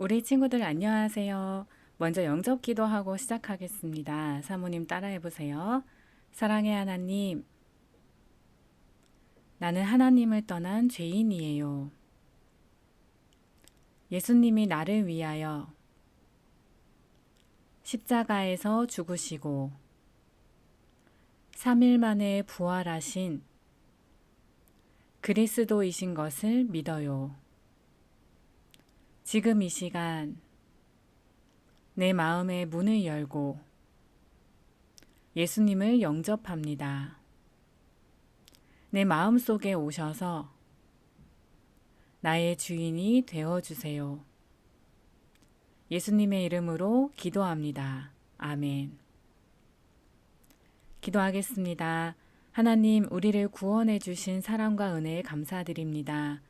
우리 친구들 안녕하세요. 먼저 영접 기도하고 시작하겠습니다. 사모님 따라해 보세요. 사랑의 하나님, 나는 하나님을 떠난 죄인이에요. 예수님이 나를 위하여 십자가에서 죽으시고 3일 만에 부활하신 그리스도이신 것을 믿어요. 지금 이 시간 내 마음의 문을 열고 예수님을 영접합니다. 내 마음 속에 오셔서 나의 주인이 되어주세요. 예수님의 이름으로 기도합니다. 아멘. 기도하겠습니다. 하나님, 우리를 구원해 주신 사랑과 은혜에 감사드립니다.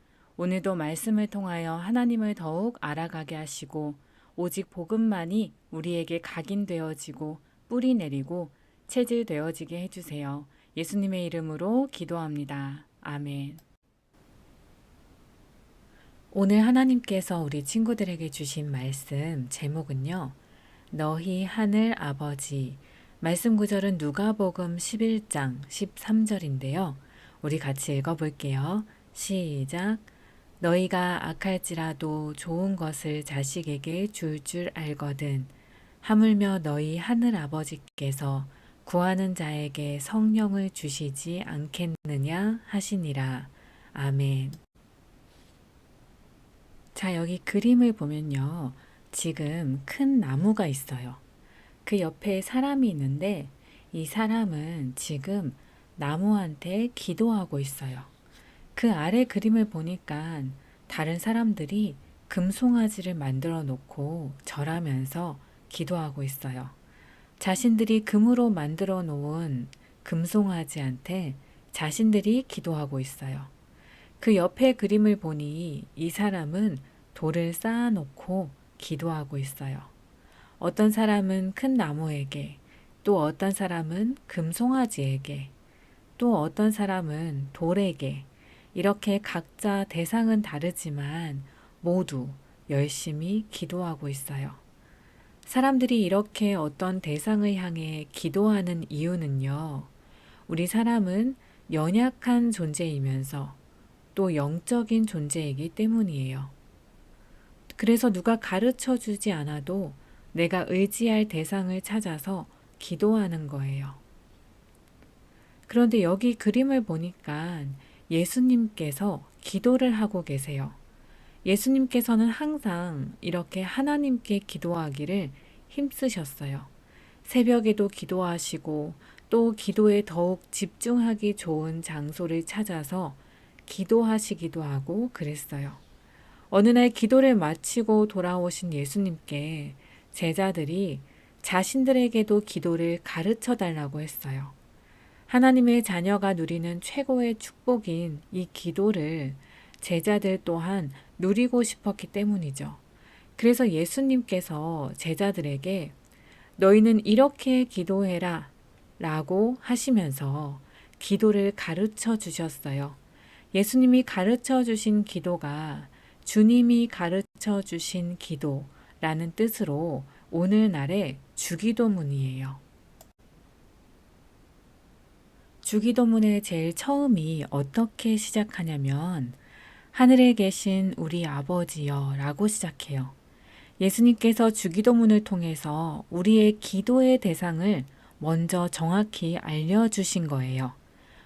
오늘도 말씀을 통하여 하나님을 더욱 알아가게 하시고 오직 복음만이 우리에게 각인되어지고 뿌리 내리고 체질되어지게 해주세요. 예수님의 이름으로 기도합니다. 아멘. 오늘 하나님께서 우리 친구들에게 주신 말씀 제목은요. 너희 하늘 아버지. 말씀 구절은 누가복음 11장 13절인데요. 우리 같이 읽어볼게요. 시작. 너희가 악할지라도 좋은 것을 자식에게 줄 알거든. 하물며 너희 하늘 아버지께서 구하는 자에게 성령을 주시지 않겠느냐 하시니라. 아멘. 자, 여기 그림을 보면요. 지금 큰 나무가 있어요. 그 옆에 사람이 있는데 이 사람은 지금 나무한테 기도하고 있어요. 그 아래 그림을 보니까 다른 사람들이 금송아지를 만들어 놓고 절하면서 기도하고 있어요. 자신들이 금으로 만들어 놓은 금송아지한테 자신들이 기도하고 있어요. 그 옆에 그림을 보니 이 사람은 돌을 쌓아놓고 기도하고 있어요. 어떤 사람은 큰 나무에게, 또 어떤 사람은 금송아지에게, 또 어떤 사람은 돌에게, 이렇게 각자 대상은 다르지만 모두 열심히 기도하고 있어요. 사람들이 이렇게 어떤 대상을 향해 기도하는 이유는요. 우리 사람은 연약한 존재이면서 또 영적인 존재이기 때문이에요. 그래서 누가 가르쳐 주지 않아도 내가 의지할 대상을 찾아서 기도하는 거예요. 그런데 여기 그림을 보니까 예수님께서 기도를 하고 계세요. 예수님께서는 항상 이렇게 하나님께 기도하기를 힘쓰셨어요. 새벽에도 기도하시고 또 기도에 더욱 집중하기 좋은 장소를 찾아서 기도하시기도 하고 그랬어요. 어느 날 기도를 마치고 돌아오신 예수님께 제자들이 자신들에게도 기도를 가르쳐 달라고 했어요. 하나님의 자녀가 누리는 최고의 축복인 이 기도를 제자들 또한 누리고 싶었기 때문이죠. 그래서 예수님께서 제자들에게 너희는 이렇게 기도해라 라고 하시면서 기도를 가르쳐 주셨어요. 예수님이 가르쳐 주신 기도가 주님이 가르쳐 주신 기도라는 뜻으로 오늘날의 주기도문이에요. 주기도문의 제일 처음이 어떻게 시작하냐면 하늘에 계신 우리 아버지여 라고 시작해요. 예수님께서 주기도문을 통해서 우리의 기도의 대상을 먼저 정확히 알려주신 거예요.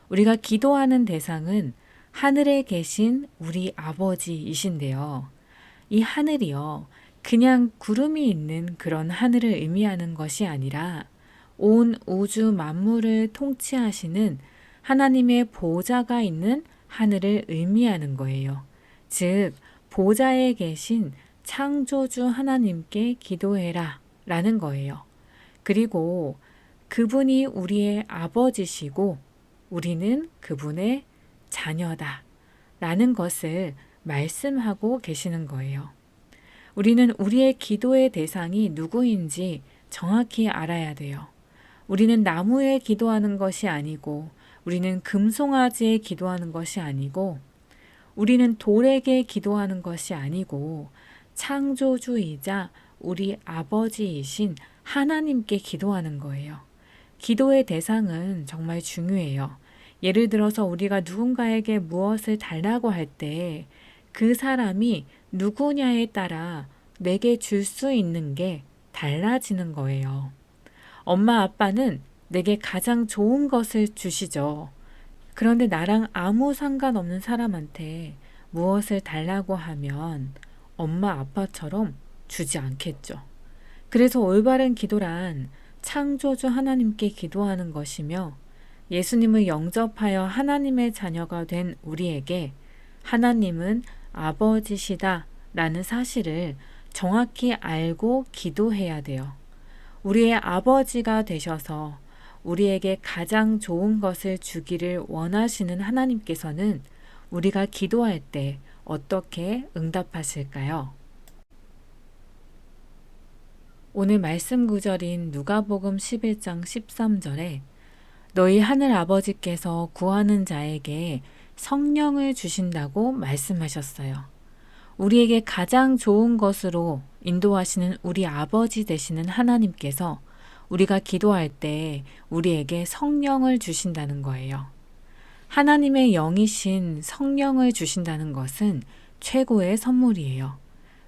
우리가 기도하는 대상은 하늘에 계신 우리 아버지이신데요. 이 하늘이요. 그냥 구름이 있는 그런 하늘을 의미하는 것이 아니라 온 우주 만물을 통치하시는 하나님의 보좌가 있는 하늘을 의미하는 거예요. 즉, 보좌에 계신 창조주 하나님께 기도해라 라는 거예요. 그리고 그분이 우리의 아버지시고 우리는 그분의 자녀다 라는 것을 말씀하고 계시는 거예요. 우리는 우리의 기도의 대상이 누구인지 정확히 알아야 돼요. 우리는 나무에 기도하는 것이 아니고 우리는 금송아지에 기도하는 것이 아니고 우리는 돌에게 기도하는 것이 아니고 창조주이자 우리 아버지이신 하나님께 기도하는 거예요. 기도의 대상은 정말 중요해요. 예를 들어서 우리가 누군가에게 무엇을 달라고 할 때 그 사람이 누구냐에 따라 내게 줄 수 있는 게 달라지는 거예요. 엄마 아빠는 내게 가장 좋은 것을 주시죠. 그런데 나랑 아무 상관없는 사람한테 무엇을 달라고 하면 엄마 아빠처럼 주지 않겠죠. 그래서 올바른 기도란 창조주 하나님께 기도하는 것이며 예수님을 영접하여 하나님의 자녀가 된 우리에게 하나님은 아버지시다 라는 사실을 정확히 알고 기도해야 돼요. 우리의 아버지가 되셔서 우리에게 가장 좋은 것을 주기를 원하시는 하나님께서는 우리가 기도할 때 어떻게 응답하실까요? 오늘 말씀 구절인 누가복음 11장 13절에 너희 하늘 아버지께서 구하는 자에게 성령을 주신다고 말씀하셨어요. 우리에게 가장 좋은 것으로 인도하시는 우리 아버지 되시는 하나님께서 우리가 기도할 때 우리에게 성령을 주신다는 거예요. 하나님의 영이신 성령을 주신다는 것은 최고의 선물이에요.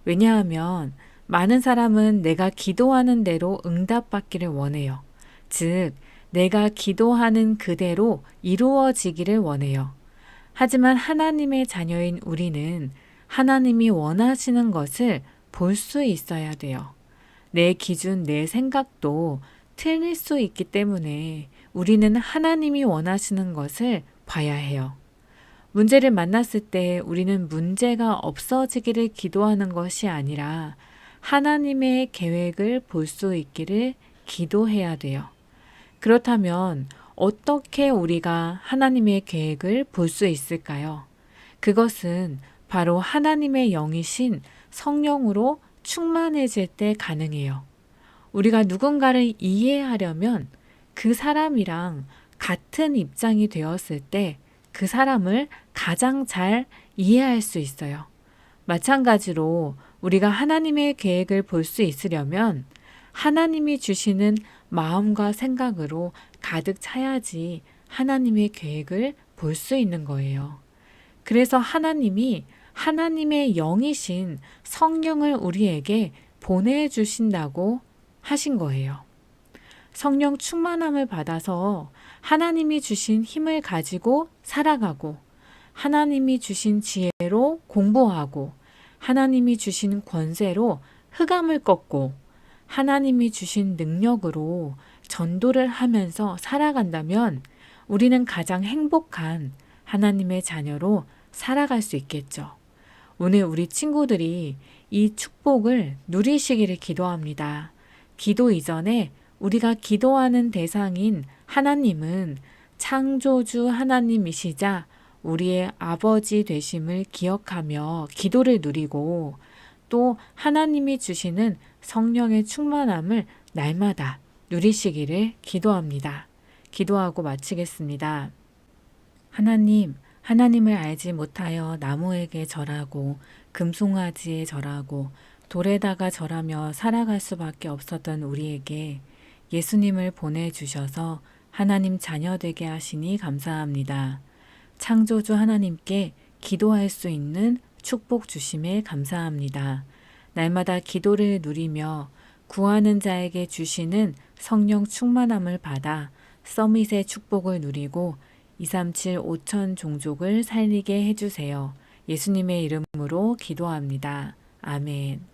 왜냐하면 많은 사람은 내가 기도하는 대로 응답받기를 원해요. 즉, 내가 기도하는 그대로 이루어지기를 원해요. 하지만 하나님의 자녀인 우리는 하나님이 원하시는 것을 볼 수 있어야 돼요. 내 기준, 내 생각도 틀릴 수 있기 때문에 우리는 하나님이 원하시는 것을 봐야 해요. 문제를 만났을 때 우리는 문제가 없어지기를 기도하는 것이 아니라 하나님의 계획을 볼 수 있기를 기도해야 돼요. 그렇다면 어떻게 우리가 하나님의 계획을 볼 수 있을까요? 그것은 바로 하나님의 영이신 성령으로 충만해질 때 가능해요. 우리가 누군가를 이해하려면 그 사람이랑 같은 입장이 되었을 때 그 사람을 가장 잘 이해할 수 있어요. 마찬가지로 우리가 하나님의 계획을 볼 수 있으려면 하나님이 주시는 마음과 생각으로 가득 차야지 하나님의 계획을 볼 수 있는 거예요. 그래서 하나님이 하나님의 영이신 성령을 우리에게 보내주신다고 하신 거예요. 성령 충만함을 받아서 하나님이 주신 힘을 가지고 살아가고 하나님이 주신 지혜로 공부하고 하나님이 주신 권세로 흑암을 꺾고 하나님이 주신 능력으로 전도를 하면서 살아간다면 우리는 가장 행복한 하나님의 자녀로 살아갈 수 있겠죠. 오늘 우리 친구들이 이 축복을 누리시기를 기도합니다. 기도 이전에 우리가 기도하는 대상인 하나님은 창조주 하나님이시자 우리의 아버지 되심을 기억하며 기도를 누리고 또 하나님이 주시는 성령의 충만함을 날마다 누리시기를 기도합니다. 기도하고 마치겠습니다. 하나님, 하나님을 알지 못하여 나무에게 절하고 금송아지에 절하고 돌에다가 절하며 살아갈 수밖에 없었던 우리에게 예수님을 보내주셔서 하나님 자녀 되게 하시니 감사합니다. 창조주 하나님께 기도할 수 있는 축복 주심에 감사합니다. 날마다 기도를 누리며 구하는 자에게 주시는 성령 충만함을 받아 서밋의 축복을 누리고 237 5천 종족을 살리게 해주세요. 예수님의 이름으로 기도합니다. 아멘.